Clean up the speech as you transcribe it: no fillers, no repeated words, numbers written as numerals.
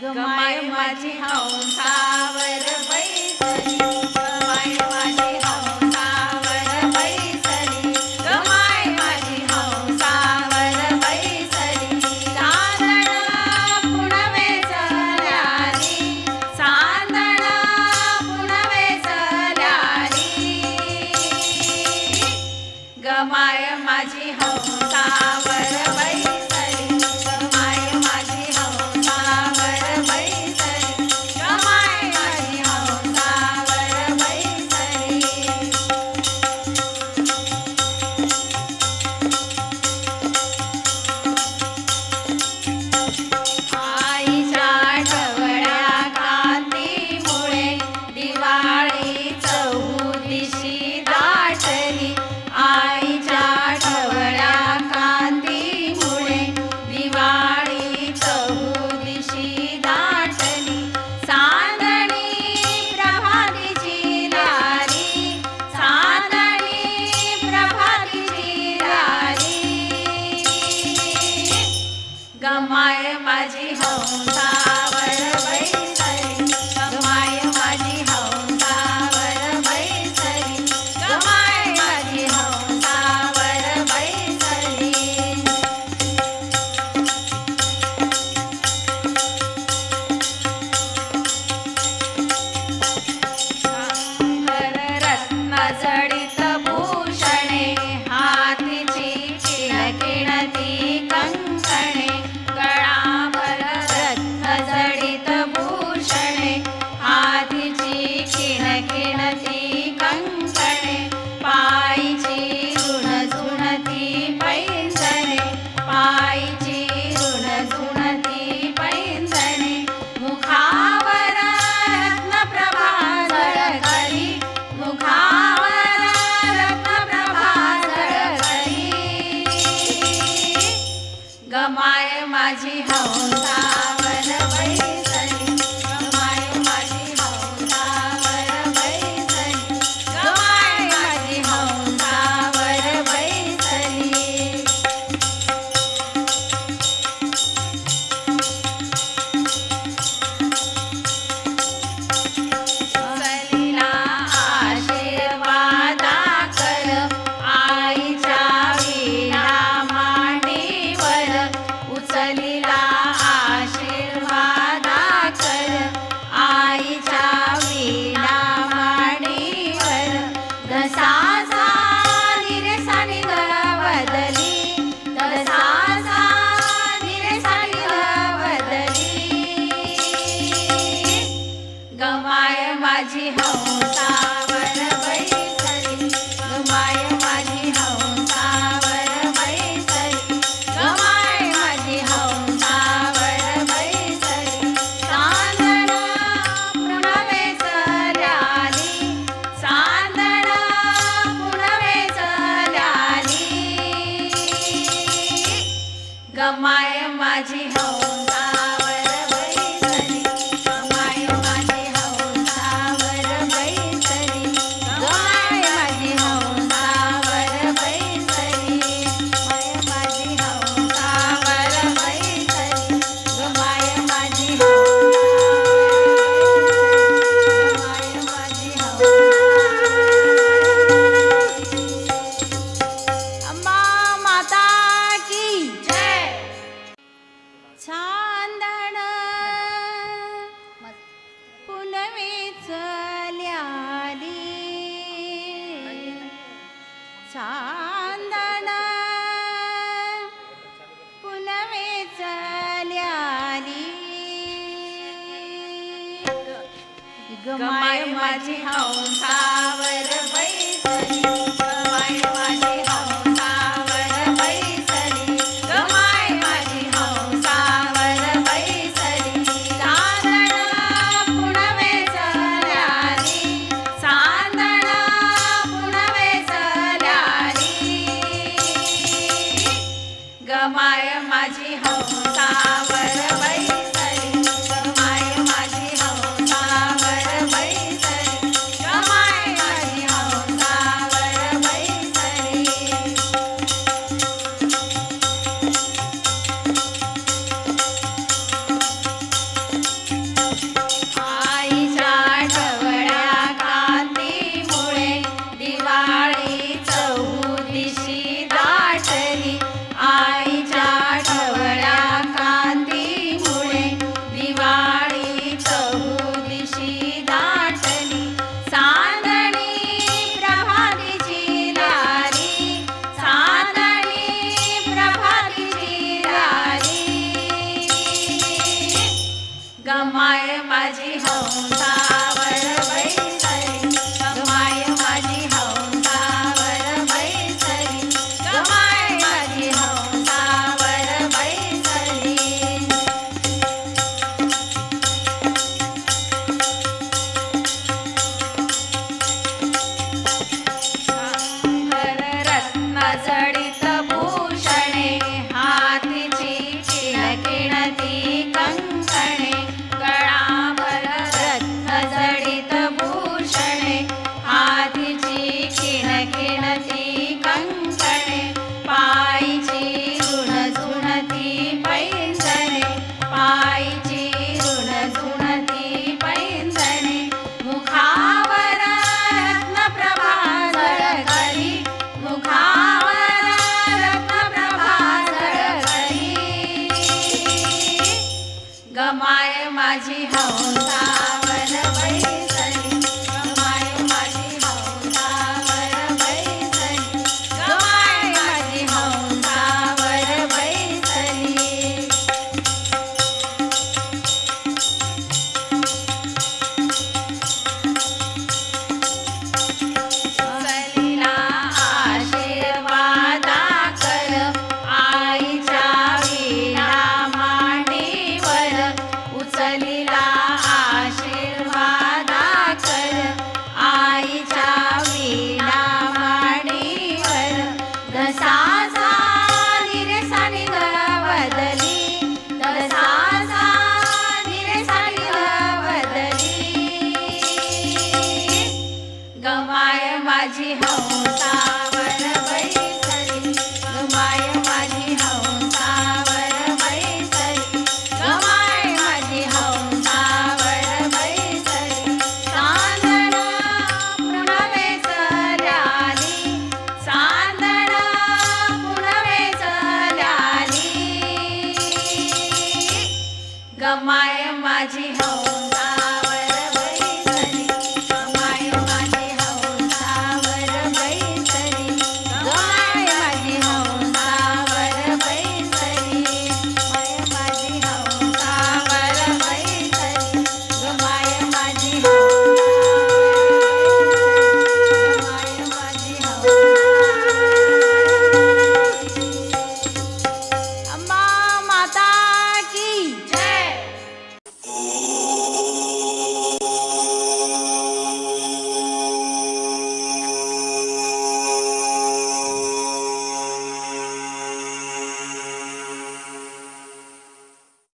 गमाय माझी हंसावर बैसली, गमाय माझी हंसावर बैसली, गमाय माझी हंसावर बैसली. चांदण पुनवे चल्याली, चांदण पुनवे चल्याली, गमाय माझी हंसावर बैसली, गमाय माझी हंसावर बैसली, गमाय माझी हंसावर बैसली. आईच्या डवळ्या कांतीमुळे दिवाळी चौदिशी दाटली, आईच्या डवळ्या कांतीमुळे दिवाळी चौदिशी दाटली. चांदणी प्रभातीची लाली, चांदणी प्रभातीची लाली, गमाय माझी हंसावर बैसली, गमाय माझी हंसावर बैसली, गमाय माझी हंसावर बैसली. रत्न जडित भूषणे, हातीची किणकिणती कंकणे, गळाभर रत्न जडित भूषणे, हातीची किणकिणती कंकणे, पायची रुणझुणती पैंजणे, पायची रुणझुणती पैंजणे, मुखावर रत्नप्रभा झळकली, मुखावर रत्नप्रभा झळकली, गमाय माझी हंसावर बैसली, गमाय माझी हंसावर बैसली, गमाय माझी हंसावर बैसली. उचलिला आशीर्वादाकर, आईच्या वीणा मांडीवर, उचलिला आशीर्वादाकर, आईच्या वीणा मांडीवर, दसाचा निरेसानी ग बदली, दसाचा निरेसानी ग बदली, गमाय माझी हंसावर बैसली, गमाय माझी हंसावर बैसली, गमाय माझी हंसावर बैसली. चांदण पुनवे चल्याली, चांदण पुनवे चल्याली, गमाय माझी हंसावर बैसली, गमाय माझी हंसावर बैसली, गमाय माझी हंसावर बैसली, गमाय माझी हंसावर बैसली, गमाय माझी गमाय माझी अम्मा माता की जय. चांदण पुनवे चल्याली, चांदण पुनवे चल्याली, गमाय माझी हंसावर बैसली, गमाय माझी हंसावर बैसली, गमाय माझी हंसावर बैसली. चांदण पुनवे चल्याली, चांदण पुनवे चल्याली, गमाय माझी हंसावर बैसली, गमाय माझी हंसावर बैसली, गमाय माझी हंसावर बैसली. माझी हंसावर बैसली गमाय माझी हंसावर बैसली गमाय माझी हंसावर बैसली उचलिला आशीर्वादा कर आईच्या वीणा मांडीवर उचलिला आशीर्वादा कर आईच्या वीणा मांडीवर दसासा निरेसानी ग बदली दसासा निरेसानी ग बदली गमाय माझी हंसावर बैसली गमाय माझी हंसावर बैसली गमाय माझी हंसावर बैसली चांदण पुनवेच ल्याली चांदण पुनवेच ल्याली गमाय